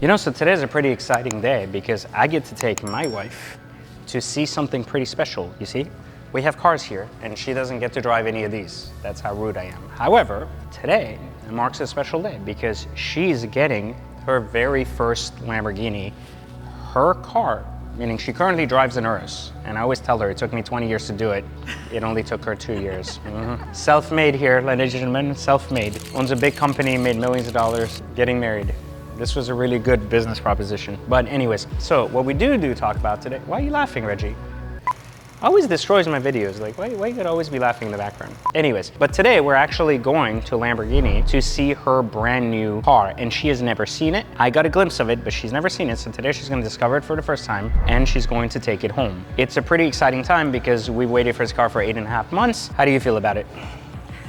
You know, so today is a pretty exciting day because I get to take my wife to see something pretty special, you see? We have cars here and she doesn't get to drive any of these. That's how rude I am. However, today marks a special day because she's getting her very first Lamborghini, her car, meaning she currently drives an Urus. And I always tell her it took me 20 years to do it. It only took her 2 years. Self-made here, ladies and gentlemen, self-made. Owns a big company, made millions of dollars, getting married. This was a really good business proposition. But anyways, so what we do talk about today, why are you laughing, Reggie? Always destroys my videos. Like, why you could always be laughing in the background? Anyways, but today we're actually going to Lamborghini to see her brand new car, and she has never seen it. I got a glimpse of it, but she's never seen it. So today she's gonna discover it for the first time, and she's going to take it home. It's a pretty exciting time because we waited for this car for 8.5 months. How do you feel about it?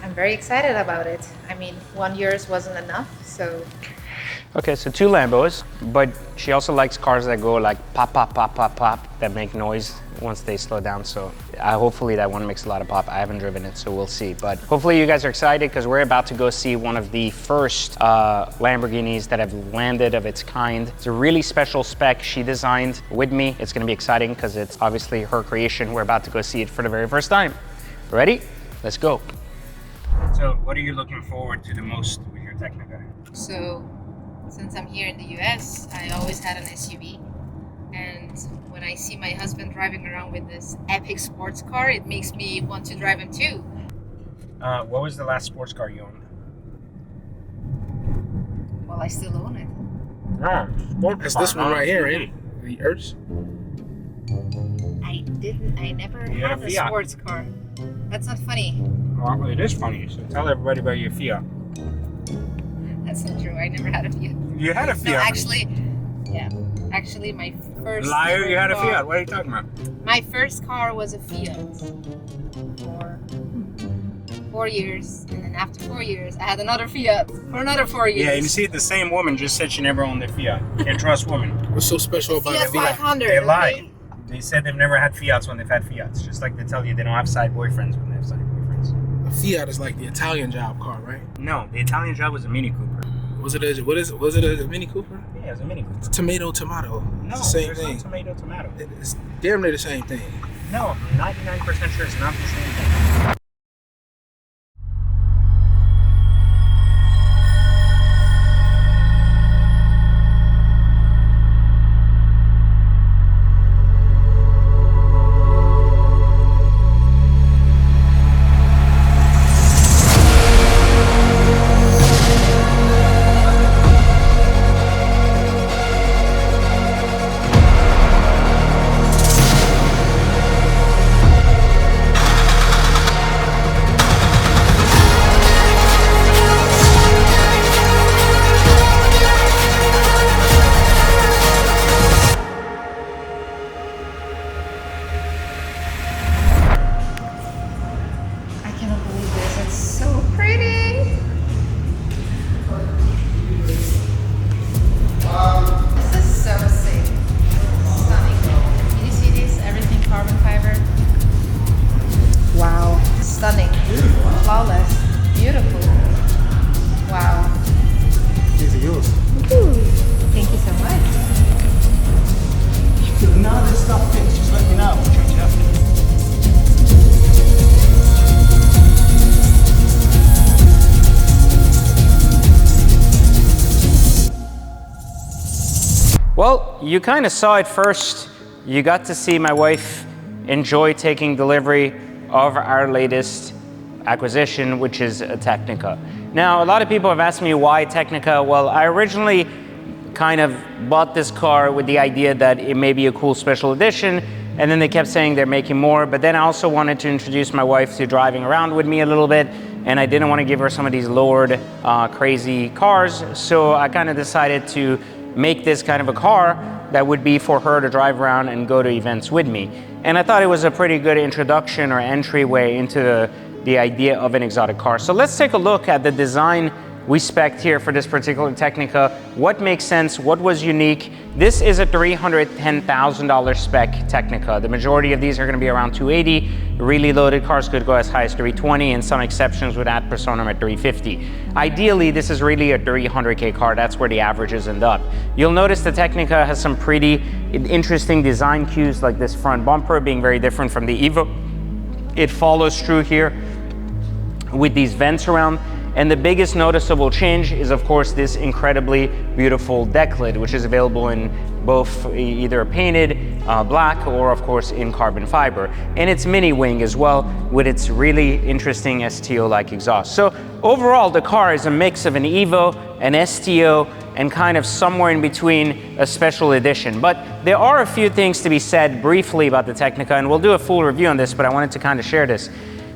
I'm very excited about it. I mean, 1 year wasn't enough, so. Okay, so 2 Lambos, but she also likes cars that go like pop, pop, pop, pop, pop, that make noise once they slow down. So hopefully that one makes a lot of pop. I haven't driven it, so we'll see. But hopefully you guys are excited because we're about to go see one of the first Lamborghinis that have landed of its kind. It's a really special spec she designed with me. It's gonna be exciting because it's obviously her creation. We're about to go see it for the very first time. Ready? Let's go. So what are you looking forward to the most with your Technica? So, since I'm here in the US, I always had an SUV. And when I see my husband driving around with this epic sports car, it makes me want to drive him too. What was the last sports car you owned? Well, I still own it. That's this one right here, ain't it? The Urus? I never had a sports car. That's not funny. Well, it is funny, so tell everybody about your Fiat. That's not true. I never had a Fiat. You had a Fiat? No, actually, yeah. Actually, my first... Liar, you had a Fiat. What are you talking about? My first car was a Fiat for 4 years. And then after 4 years, I had another Fiat for another 4 years. Yeah, you see, the same woman just said she never owned a Fiat. Can't trust women. What's so special about Fiat a Fiat? 500. They lie. They said they've never had Fiats when they've had Fiats. Just like they tell you they don't have side boyfriends when they have side boyfriends. A Fiat is like the Italian job car, right? No, the Italian job was a Mini Cooper. Was it a Mini Cooper? Yeah, it was a Mini Cooper. It's tomato. No, It's the same there's thing. no tomato. It's damn near the same thing. No, I'm 99% sure it's not the same thing. Stunning. Beautiful. Flawless. Beautiful. Wow. These are yours. Ooh. Thank you so much. If none of this stuff fits, just let me know. We'll change it up. Well, you kind of saw it first. You got to see my wife enjoy taking delivery of our latest acquisition, which is a Technica. Now, a lot of people have asked me why Technica. Well, I originally kind of bought this car with the idea that it may be a cool special edition, and then they kept saying they're making more, but then I also wanted to introduce my wife to driving around with me a little bit, and I didn't want to give her some of these lowered, crazy cars, so I kind of decided to make this kind of a car that would be for her to drive around and go to events with me. And I thought it was a pretty good introduction or entryway into the idea of an exotic car. So let's take a look at the design we spec'd here for this particular Technica. What makes sense? What was unique? This is a $310,000 spec Technica. The majority of these are going to be around 280. Really loaded cars could go as high as 320, and some exceptions would add personam at 350. Ideally, this is really a 300K car. That's where the averages end up. You'll notice the Technica has some pretty interesting design cues, like this front bumper being very different from the Evo. It follows through here with these vents around. And the biggest noticeable change is, of course, this incredibly beautiful deck lid, which is available in both either painted black or, of course, in carbon fiber. And it's mini wing as well, with its really interesting STO-like exhaust. So overall, the car is a mix of an Evo, an STO, and kind of somewhere in between a special edition. But there are a few things to be said briefly about the Technica, and we'll do a full review on this, but I wanted to kind of share this.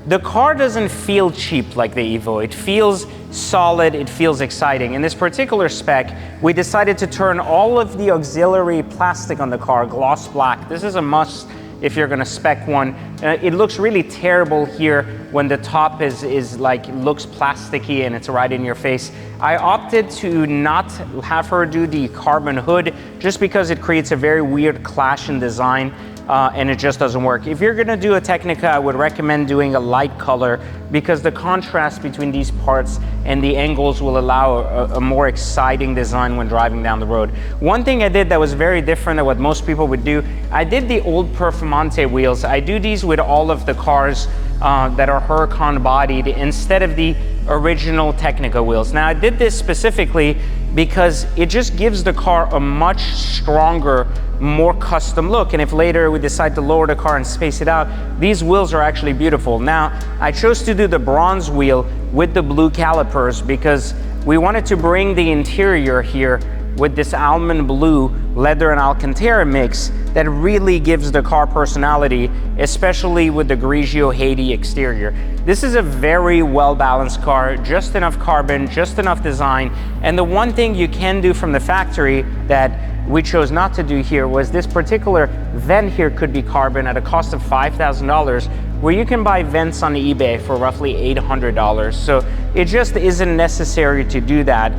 The car doesn't feel cheap like the Evo. It feels solid, it feels exciting. In this particular spec, we decided to turn all of the auxiliary plastic on the car gloss black. This is a must if you're gonna spec one. It looks really terrible here when the top is like, looks plasticky and it's right in your face. I opted to not have her do the carbon hood just because it creates a very weird clash in design. And it just doesn't work. If you're gonna do a Technica, I would recommend doing a light color because the contrast between these parts and the angles will allow a more exciting design when driving down the road. One thing I did that was very different than what most people would do, I did the old Performante wheels. I do these with all of the cars that are Huracan bodied instead of the original Technica wheels. Now I did this specifically because it just gives the car a much stronger, more custom look. And if later we decide to lower the car and space it out, these wheels are actually beautiful. Now, I chose to do the bronze wheel with the blue calipers because we wanted to bring the interior here with this almond blue leather and Alcantara mix that really gives the car personality, especially with the Grigio Haiti exterior. This is a very well-balanced car, just enough carbon, just enough design. And the one thing you can do from the factory that we chose not to do here was this particular vent here could be carbon at a cost of $5,000, where you can buy vents on eBay for roughly $800. So it just isn't necessary to do that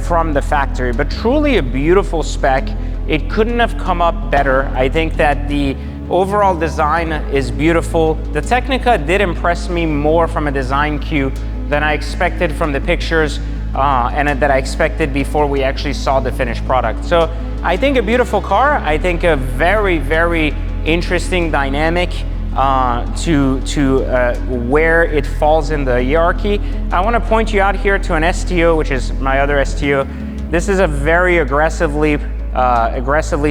from the factory, but truly a beautiful spec. It couldn't have come up better. I think that the overall design is beautiful. The Technica did impress me more from a design cue than I expected from the pictures and that I expected before we actually saw the finished product. So I think a beautiful car. I think a very, very interesting dynamic to where it falls in the hierarchy. I want to point you out here to an STO, which is my other STO. This is a very aggressively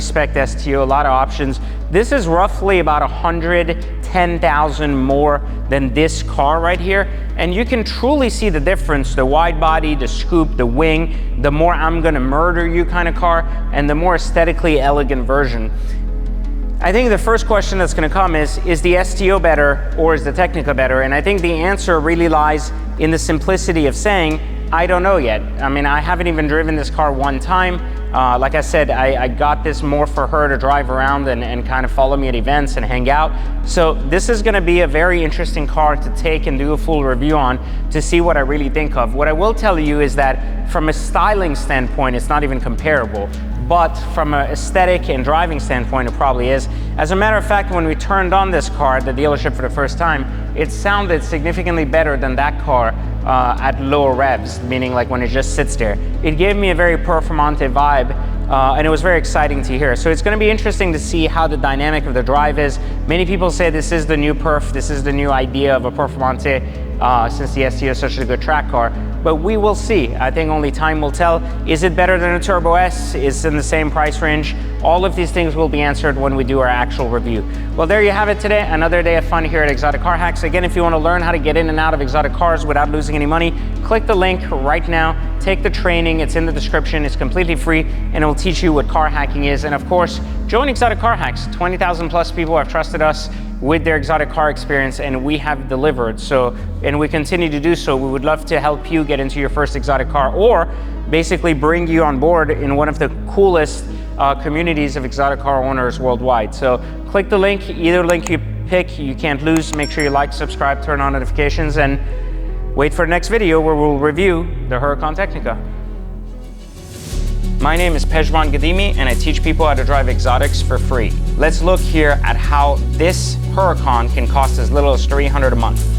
spec'd STO, a lot of options. This is roughly about 110,000 more than this car right here. And you can truly see the difference, the wide body, the scoop, the wing, the more I'm gonna murder you kind of car, and the more aesthetically elegant version. I think the first question that's gonna come is the STO better or is the Technica better? And I think the answer really lies in the simplicity of saying, I don't know yet. I mean, I haven't even driven this car one time. Like I said, I got this more for her to drive around and kind of follow me at events and hang out. So this is gonna be a very interesting car to take and do a full review on to see what I really think of. What I will tell you is that from a styling standpoint, it's not even comparable. But from an aesthetic and driving standpoint, it probably is. As a matter of fact, when we turned on this car at the dealership for the first time, it sounded significantly better than that car at lower revs, meaning like when it just sits there. It gave me a very Performante vibe, and it was very exciting to hear. So it's gonna be interesting to see how the dynamic of the drive is. Many people say this is the new Perf, this is the new idea of a Performante, since the STO is such a good track car. But we will see. I think only time will tell. Is it better than a Turbo S? Is it in the same price range? All of these things will be answered when we do our actual review. Well, there you have it today. Another day of fun here at Exotic Car Hacks. Again, if you want to learn how to get in and out of exotic cars without losing any money, click the link right now. Take the training. It's in the description. It's completely free, and it will teach you what car hacking is. And of course, join Exotic Car Hacks. 20,000 plus people have trusted us with their exotic car experience, and we have delivered. So, and we continue to do so. We would love to help you get into your first exotic car, or basically bring you on board in one of the coolest communities of exotic car owners worldwide. So click the link, either link you pick, you can't lose. Make sure you like, subscribe, turn on notifications, and Wait for the next video where we'll review the Huracan Technica. My name is Pejman Gadimi and I teach people how to drive exotics for free. Let's look here at how this Huracan can cost as little as $300 a month.